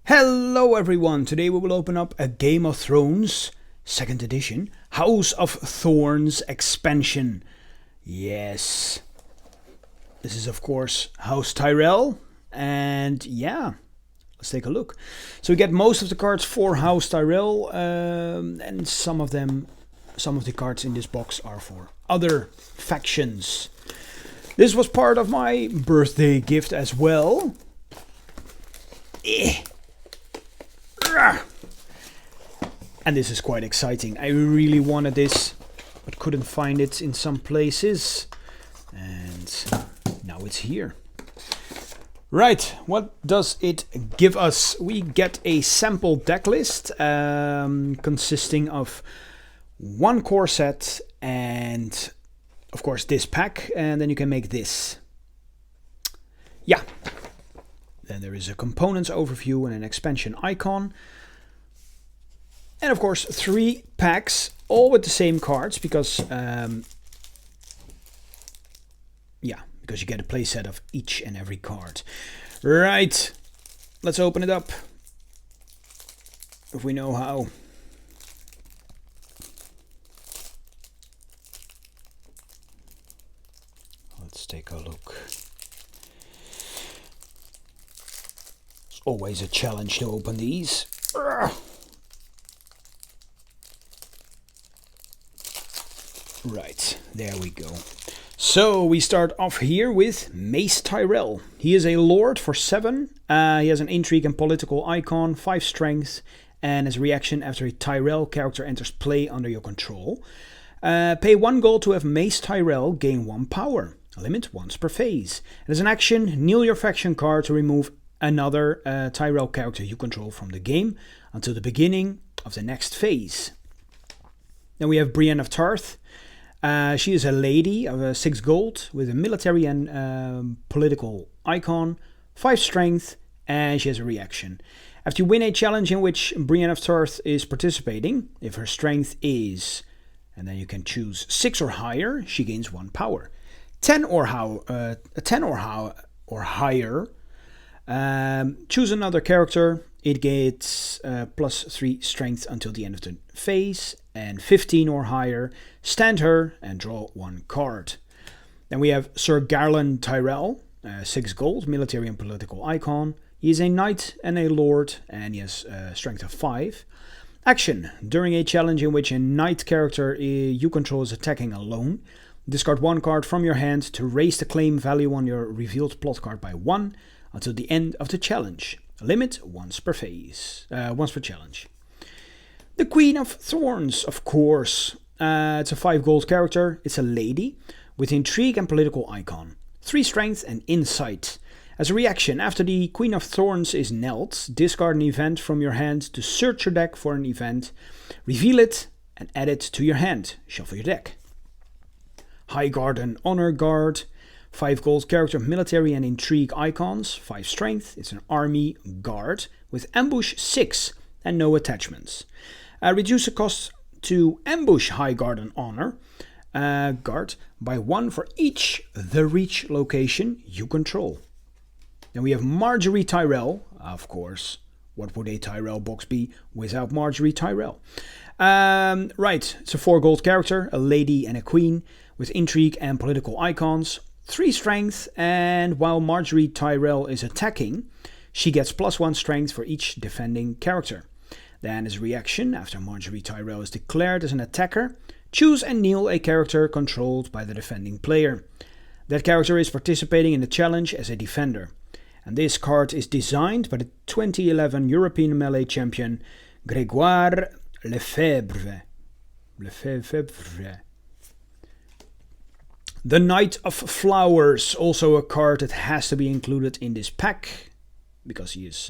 Hello everyone, today we will open up a Game of Thrones 2nd edition House of Thorns expansion. Yes, this is of course House Tyrell, and yeah, let's take a look. So we get most of the cards for House Tyrell, and some of the cards in this box are for other factions. This was part of my birthday gift as well. And this is quite exciting. I really wanted this, but couldn't find it in some places. And now it's here. Right, what does it give us? We get a sample deck list consisting of one core set and, of course, this pack. And then you can make this. Yeah. Then there is a components overview and an expansion icon. And of course 3 packs, all with the same cards, because because you get a playset of each and every card. Right, let's open it up, if we know how. Let's take a look. It's always a challenge to open these. Right, there we go. So we start off here with Mace Tyrell. He is a lord for 7. He has an intrigue and political icon, 5 strength, and as a reaction after a Tyrell character enters play under your control. Pay 1 gold to have Mace Tyrell gain 1 power. Limit once per phase. And as an action, kneel your faction card to remove another Tyrell character you control from the game until the beginning of the next phase. Then we have Brienne of Tarth. She is a lady of 6 gold with a military and political icon, 5 strength, and she has a reaction. After you win a challenge in which Brienne of Tarth is participating, if her strength is, and then you can choose 6 or higher, she gains 1 power. 10 or higher, choose another character. It gets plus 3 strength until the end of the phase, and 15 or higher, stand her and draw 1 card. Then we have Sir Garland Tyrell, 6 gold, military and political icon. He is a knight and a lord, and he has strength of 5. Action: during a challenge in which a knight character you control is attacking alone, discard 1 card from your hand to raise the claim value on your revealed plot card by 1 until the end of the challenge. Limit once per phase, once per challenge. The Queen of Thorns, of course. It's a 5 gold character. It's a lady with intrigue and political icon, 3 strength and insight. As a reaction, after the Queen of Thorns is knelt, discard an event from your hand to search your deck for an event, reveal it, and add it to your hand. Shuffle your deck. Highgarden Honor Guard. 5 gold character, military and intrigue icons, 5 strength. It's an army guard with ambush 6 and no attachments. Reduce the cost to ambush Highgarden Honor Guard by 1 for each the reach location you control. Then we have Marjorie Tyrell, of course. What would a Tyrell box be without Marjorie Tyrell? Right, it's a 4 gold character, a lady and a queen with intrigue and political icons. 3 strength, and while Marjorie Tyrell is attacking, she gets plus 1 strength for each defending character. Then as a reaction, after Marjorie Tyrell is declared as an attacker, choose and kneel a character controlled by the defending player. That character is participating in the challenge as a defender. And this card is designed by the 2011 European Malay champion Gregoire Lefebvre. The Knight of Flowers, also a card that has to be included in this pack, because he is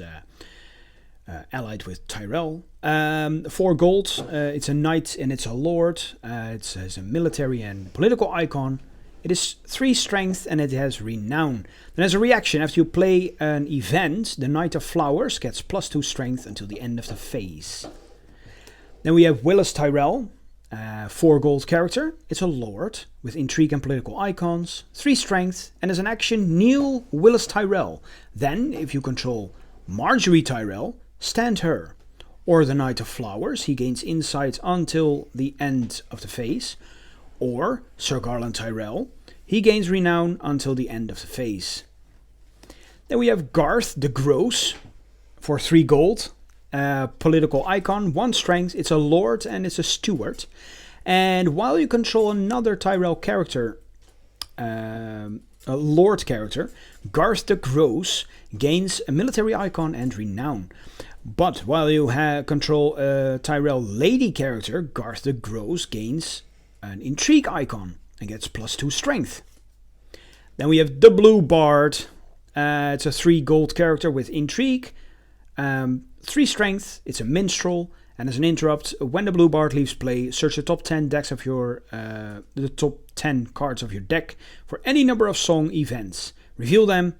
allied with Tyrell. 4 gold, it's a knight and it's a lord. It has a military and political icon. It is 3 strength and it has renown. Then as a reaction, after you play an event, the Knight of Flowers gets plus 2 strength until the end of the phase. Then we have Willis Tyrell. 4 gold character. It's a lord with intrigue and political icons, 3 strength, and as an action, kneel Willis Tyrell. Then, if you control Marjorie Tyrell, Stand Her. Or the Knight of Flowers, he gains insight until the end of the phase. Or Sir Garland Tyrell, he gains renown until the end of the phase. Then we have Garth De Grosse for 3 gold. Political icon, 1 strength, it's a lord and it's a steward. And while you control another Tyrell character, a lord character, Garth De Grosse gains a military icon and renown. But while you control a Tyrell lady character, Garth De Grosse gains an intrigue icon and gets +2 strength. Then we have the Blue Bard. It's a 3 gold character with intrigue, 3 strength, it's a minstrel, and as an interrupt, when the Blue Bard leaves play, search the top 10 decks of the top 10 cards of your deck for any number of song events. Reveal them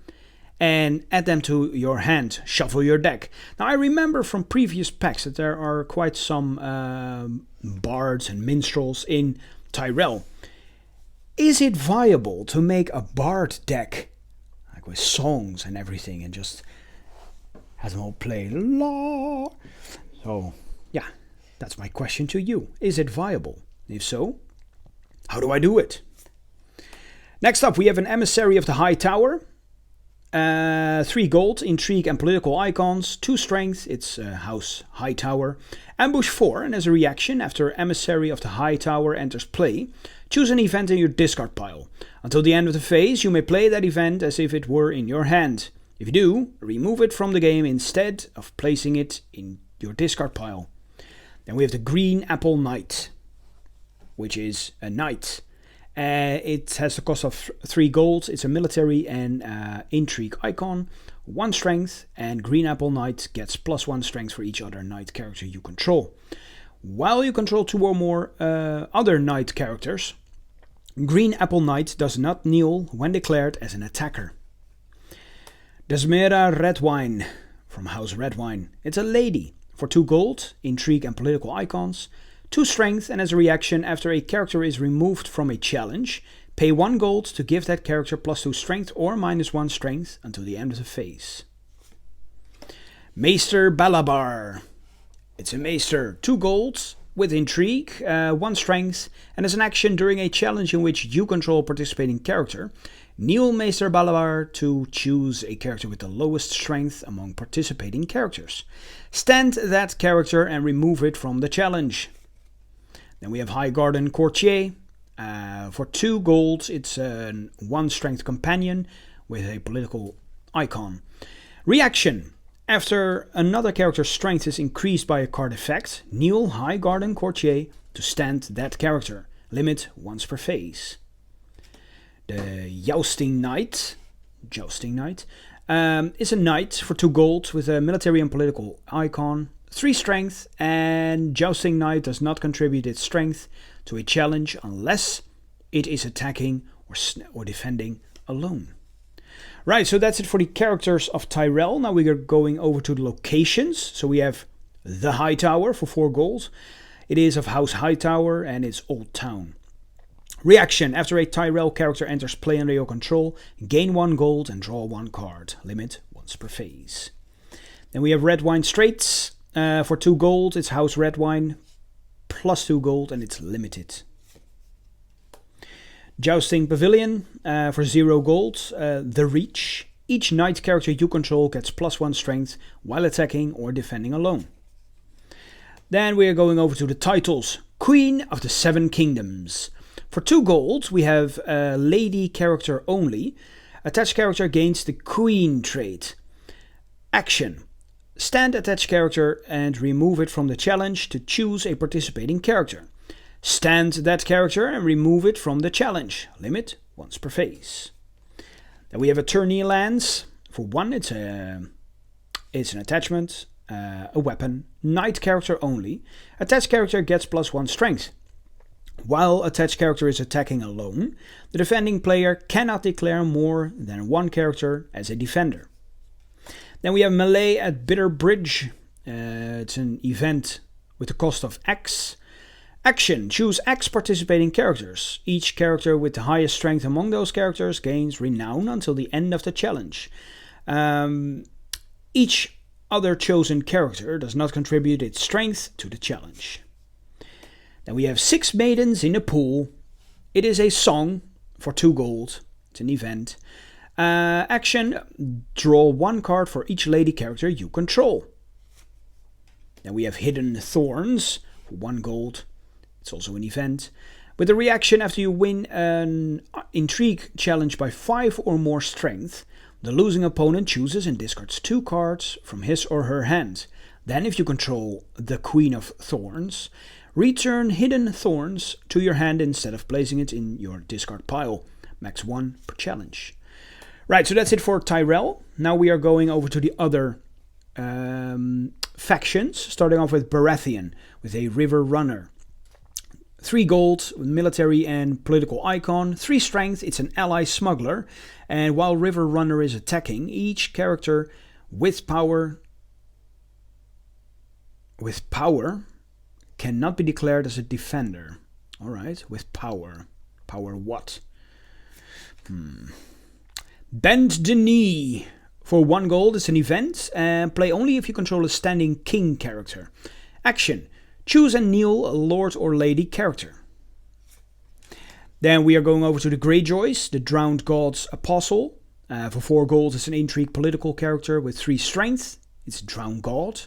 and add them to your hand. Shuffle your deck. Now I remember from previous packs that there are quite some bards and minstrels in Tyrell. Is it viable to make a bard deck like with songs and everything and just have them all play la? So yeah, that's my question to you. Is it viable? If so, how do I do it? Next up, we have an Emissary of the High Tower. 3 gold, intrigue and political icons, 2 strength, it's House High Tower. Ambush 4, and as a reaction, after Emissary of the High Tower enters play, choose an event in your discard pile. Until the end of the phase, you may play that event as if it were in your hand. If you do, remove it from the game instead of placing it in your discard pile. Then we have the Green Apple Knight, which is a knight. It has the cost of 3 gold. It's a military and intrigue icon, 1 strength, and Green Apple Knight gets +1 strength for each other knight character you control. While you control 2 or more other knight characters, Green Apple Knight does not kneel when declared as an attacker. Desmera Redwine from House Redwine. It's a lady for 2 gold, intrigue and political icons, 2 strength, and as a reaction, after a character is removed from a challenge, pay 1 gold to give that character +2 strength or -1 strength until the end of the phase. Maester Balabar. It's a Maester, 2 gold with intrigue, 1 strength, and as an action during a challenge in which you control a participating character, kneel Maester Balabar to choose a character with the lowest strength among participating characters. Stand that character and remove it from the challenge. Then we have Highgarden Cortier. For 2 gold, it's a 1 strength companion with a political icon. Reaction. After another character's strength is increased by a card effect, kneel Highgarden Cortier to stand that character. Limit once per phase. The Jousting Knight. Is a knight for 2 gold with a military and political icon, 3 strength, and Jousting Knight does not contribute its strength to a challenge unless it is attacking or defending alone. Right, so that's it for the characters of Tyrell. Now we are going over to the locations. So we have the High Tower for 4 gold. It is of House Hightower and it's Old Town. Reaction. After a Tyrell character enters play under your control, gain 1 gold and draw 1 card. Limit once per phase. Then we have Redwine Straits. For 2 gold, it's House Redwine. +2 gold and it's limited. Jousting Pavilion. For 0 gold, The Reach. Each knight character you control gets +1 strength while attacking or defending alone. Then we are going over to the titles. Queen of the 7 Kingdoms. For 2 gold, we have a lady character only. Attached character gains the Queen trait. Action. Stand attached character and remove it from the challenge to choose a participating character. Stand that character and remove it from the challenge. Limit once per phase. Then we have Attorney Lands. For 1, it's an attachment, a weapon, knight character only. Attached character gets +1 strength. While attached character is attacking alone, the defending player cannot declare more than 1 character as a defender. Then we have Malay at Bitter Bridge. It's an event with the cost of X. Action. Choose X participating characters. Each character with the highest strength among those characters gains renown until the end of the challenge. Each other chosen character does not contribute its strength to the challenge. Then we have 6 maidens in a pool. It is a song for 2 gold. It's an event. Action, draw 1 card for each lady character you control. Then we have Hidden Thorns for 1 gold. It's also an event. With a reaction after you win an intrigue challenge by 5 or more strength, the losing opponent chooses and discards 2 cards from his or her hand. Then if you control the Queen of Thorns, return Hidden Thorns to your hand instead of placing it in your discard pile. Max 1 per challenge. Right, so that's it for Tyrell. Now we are going over to the other factions, starting off with Baratheon, with a river runner. 3 gold, military and political icon. 3 strength, it's an ally smuggler. And while river runner is attacking, each character with power cannot be declared as a defender. Alright, with power. Power what? Bend the Knee. For 1 gold, it's an event, and play only if you control a standing king character. Action. Choose and kneel a lord or lady character. Then we are going over to the Greyjoys, the Drowned God's Apostle. For 4 gold, it's an intrigue political character with 3 strength. It's Drowned God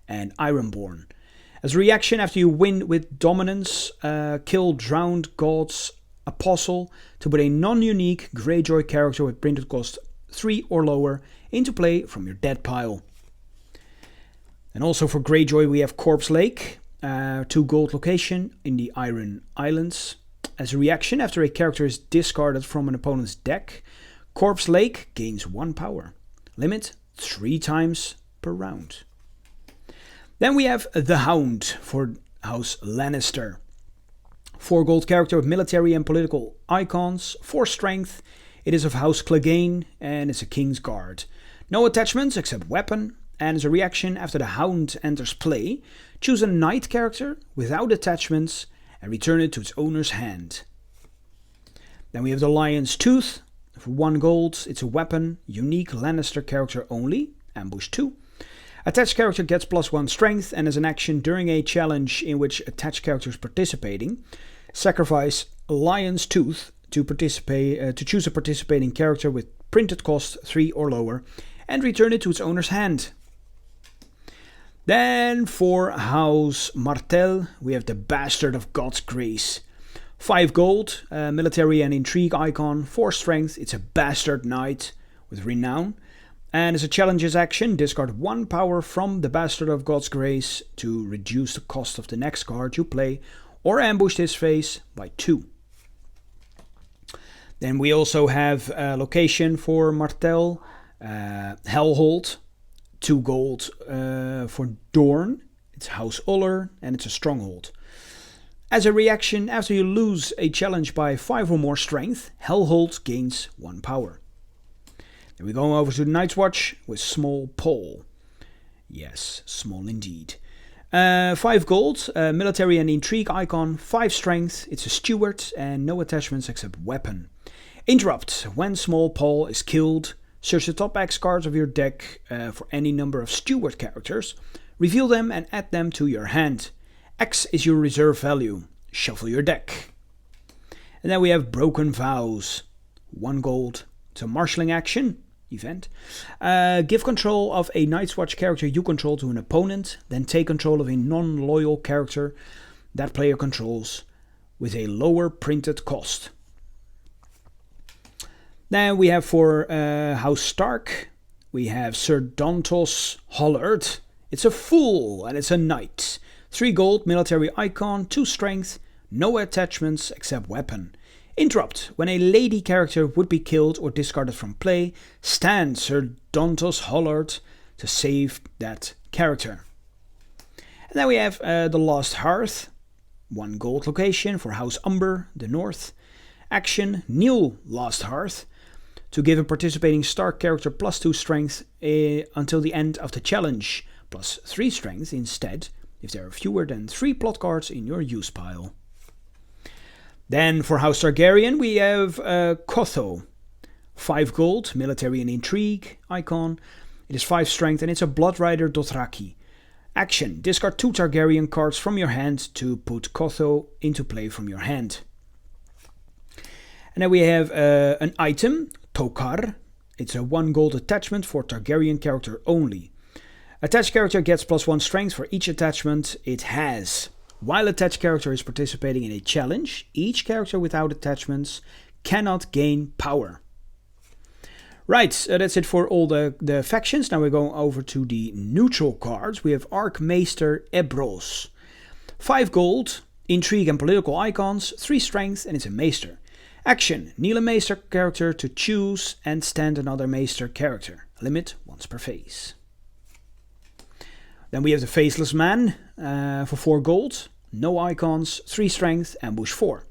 and Ironborn. As a reaction, after you win with dominance, kill Drowned God's Apostle to put a non-unique Greyjoy character with printed cost 3 or lower into play from your dead pile. And also for Greyjoy we have Corpse Lake, 2 gold location in the Iron Islands. As a reaction, after a character is discarded from an opponent's deck, Corpse Lake gains 1 power. Limit 3 times per round. Then we have the Hound for House Lannister. 4 gold character with military and political icons, 4 strength. It is of House Clegane and it's a King's Guard. No attachments except weapon, and as a reaction after the Hound enters play, choose a knight character without attachments and return it to its owner's hand. Then we have the Lion's Tooth. For 1 gold, it's a weapon, unique Lannister character only, ambush 2. Attached character gets +1 strength, and as an action during a challenge in which attached character is participating, sacrifice Lion's Tooth to choose a participating character with printed cost 3 or lower, and return it to its owner's hand. Then for House Martell, we have the Bastard of God's Grace. 5 gold, military and intrigue icon, 4 strength, it's a Bastard Knight with renown. And as a challenge's action, discard 1 power from the Bastard of God's Grace to reduce the cost of the next card you play, or ambush his face by 2. Then we also have a location for Martell, Hellhold, 2 gold for Dorne. It's House Uller and it's a stronghold. As a reaction, after you lose a challenge by 5 or more strength, Hellhold gains 1 power. Then we go over to the Night's Watch with Small Pole. Yes, small indeed. 5 gold, military and intrigue icon, 5 strength, it's a steward and no attachments except weapon. Interrupt. When Small Pole is killed, search the top X cards of your deck for any number of steward characters, reveal them and add them to your hand. X is your reserve value. Shuffle your deck. And then we have Broken Vows. 1 gold. It's a marshalling action event. Give control of a Night's Watch character you control to an opponent, then take control of a non-loyal character that player controls with a lower printed cost. Then we have for House Stark, we have Sir Dontos Hollard. It's a fool and it's a knight. 3 gold, military icon, 2 strength, no attachments except weapon. Interrupt. When a lady character would be killed or discarded from play, stand Sir Dontos Hollard to save that character. And then we have the Lost Hearth. 1 gold location for House Umber, the North. Action, kneel Lost Hearth to give a participating Stark character +2 strength until the end of the challenge, +3 strength instead if there are fewer than 3 plot cards in your use pile. Then for House Targaryen we have Kotho. 5 gold, military and intrigue icon. It is 5 strength and it's a Blood Rider Dothraki. Action. Discard 2 Targaryen cards from your hand to put Kotho into play from your hand. And then we have an item, Tokar. It's a 1 gold attachment for Targaryen character only. Attached character gets +1 strength for each attachment it has. While attached character is participating in a challenge, each character without attachments cannot gain power. Right, that's it for all the factions. Now we're going over to the neutral cards. We have Maester Balabar. 5 gold, intrigue and political icons, 3 strength, and it's a Maester. Action, kneel a Maester character to choose and stand another Maester character. Limit once per phase. Then we have the Faceless Man for 4 gold, no icons, 3 strength, ambush 4.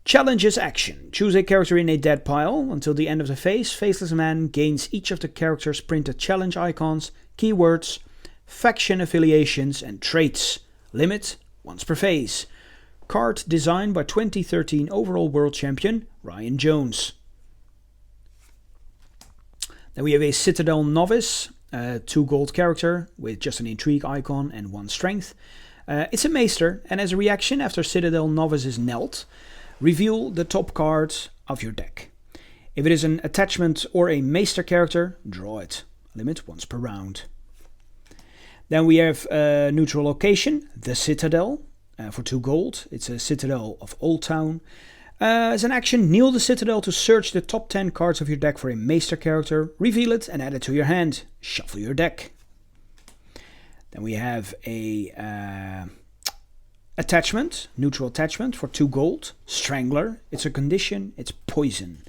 Challenges action. Choose a character in a dead pile. Until the end of the phase, Faceless Man gains each of the character's printed challenge icons, keywords, faction affiliations, and traits. Limit once per phase. Card designed by 2013 overall world champion Ryan Jones. Then we have a Citadel Novice, 2 gold character with just an intrigue icon and 1 strength. It's a Maester, and as a reaction after Citadel Novice is knelt, reveal the top card of your deck. If it is an attachment or a Maester character, draw it. Limit once per round. Then we have a neutral location, the Citadel, for 2 gold. It's a Citadel of Old Town. As an action, kneel the Citadel to search the top 10 cards of your deck for a Maester character, reveal it and add it to your hand. Shuffle your deck. Then we have a attachment, neutral attachment for 2 gold, Strangler. It's a condition, it's poison.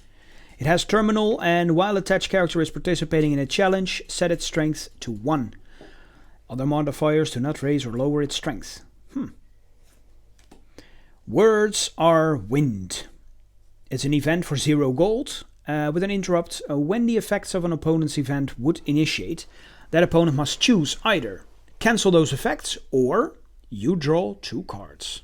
It has terminal, and while attached character is participating in a challenge, set its strength to 1. Other modifiers do not raise or lower its strength. Words are wind. It's an event for 0 gold, with an interrupt. When the effects of an opponent's event would initiate, that opponent must choose either cancel those effects or you draw 2 cards.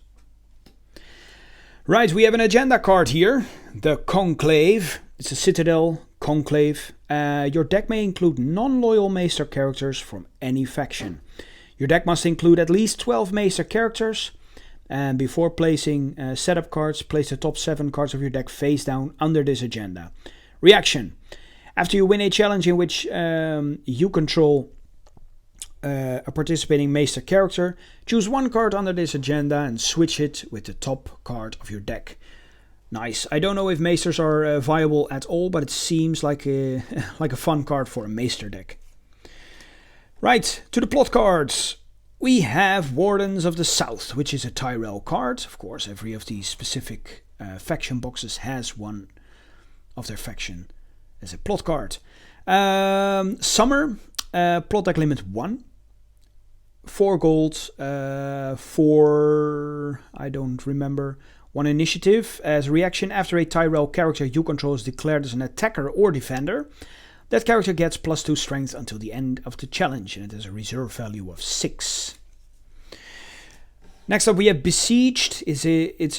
Right, we have an agenda card here, the Conclave. It's a Citadel Conclave. Your deck may include non-loyal Maester characters from any faction. Your deck must include at least 12 Maester characters. And before placing setup cards, place the top 7 cards of your deck face down under this agenda. Reaction. After you win a challenge in which you control a participating Maester character, choose 1 card under this agenda and switch it with the top card of your deck. Nice. I don't know if Maesters are viable at all, but it seems like a fun card for a Maester deck. Right, to the plot cards. We have Wardens of the South, which is a Tyrell card. Of course, every of these specific faction boxes has one of their faction as a plot card. Summer, plot deck limit 1. 4 gold, 4, I don't remember, 1 initiative. As a reaction, after a Tyrell character you control is declared as an attacker or defender, that character gets +2 strength until the end of the challenge, and it has a reserve value of 6. Next up we have Besieged. It's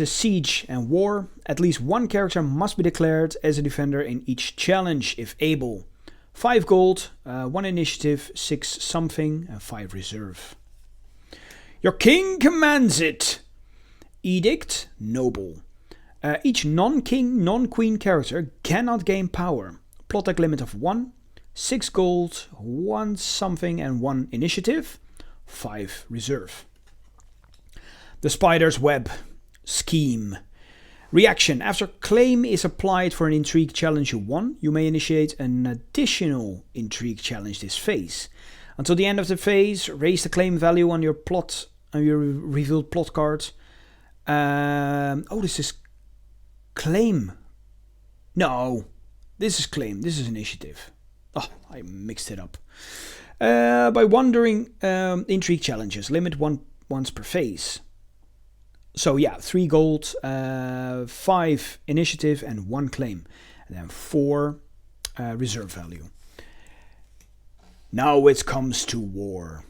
a siege and war. At least 1 character must be declared as a defender in each challenge if able. 5 gold, 1 initiative, 6 something, and 5 reserve. Your king commands it! Edict, noble. Each non-king, non-queen character cannot gain power. Plot deck limit of 1, 6 gold, 1 something and 1 initiative, 5 reserve. The Spider's Web. Scheme. Reaction. After claim is applied for an intrigue challenge you won, you may initiate an additional intrigue challenge this phase. Until the end of the phase, raise the claim value on your revealed plot card. This is claim. No. This is claim. This is initiative. Oh, I mixed it up. By wandering intrigue challenges, limit once per phase. So yeah, 3 gold, 5 initiative and 1 claim. And then 4 reserve value. Now it comes to war.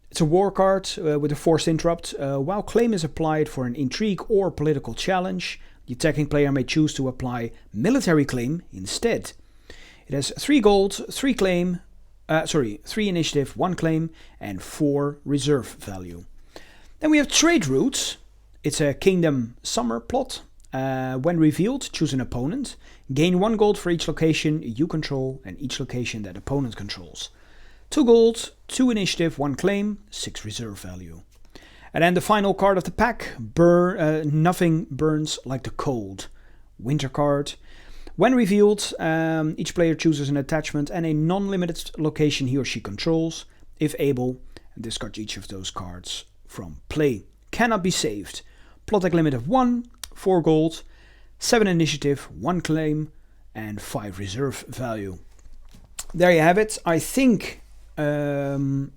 It's a war card with a forced interrupt. While claim is applied for an intrigue or political challenge, the attacking player may choose to apply military claim instead. It has 3 gold, 3 claim, 3 initiative, 1 claim, and 4 reserve value. Then we have trade routes. It's a Kingdom Summer plot. When revealed, choose an opponent. Gain 1 gold for each location you control and each location that opponent controls. 2 gold, 2 initiative, 1 claim, 6 reserve value. And then the final card of the pack, Nothing Burns Like the Cold. Winter card. When revealed, each player chooses an attachment and a non-limited location he or she controls. If able, discard each of those cards from play. Cannot be saved. Plot deck limit of 1, 4 gold, 7 initiative, 1 claim, and 5 reserve value. There you have it. I think I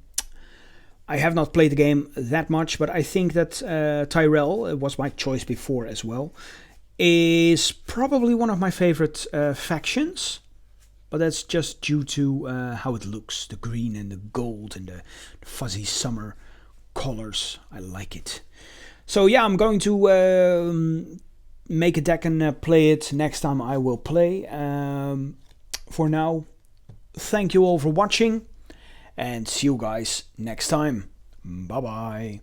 have not played the game that much, but I think that Tyrell, was my choice before as well, is probably one of my favorite factions. But that's just due to how it looks. The green and the gold and the fuzzy summer colors. I like it. So yeah, I'm going to make a deck and play it next time I will play. For now, thank you all for watching. And see you guys next time. Bye bye.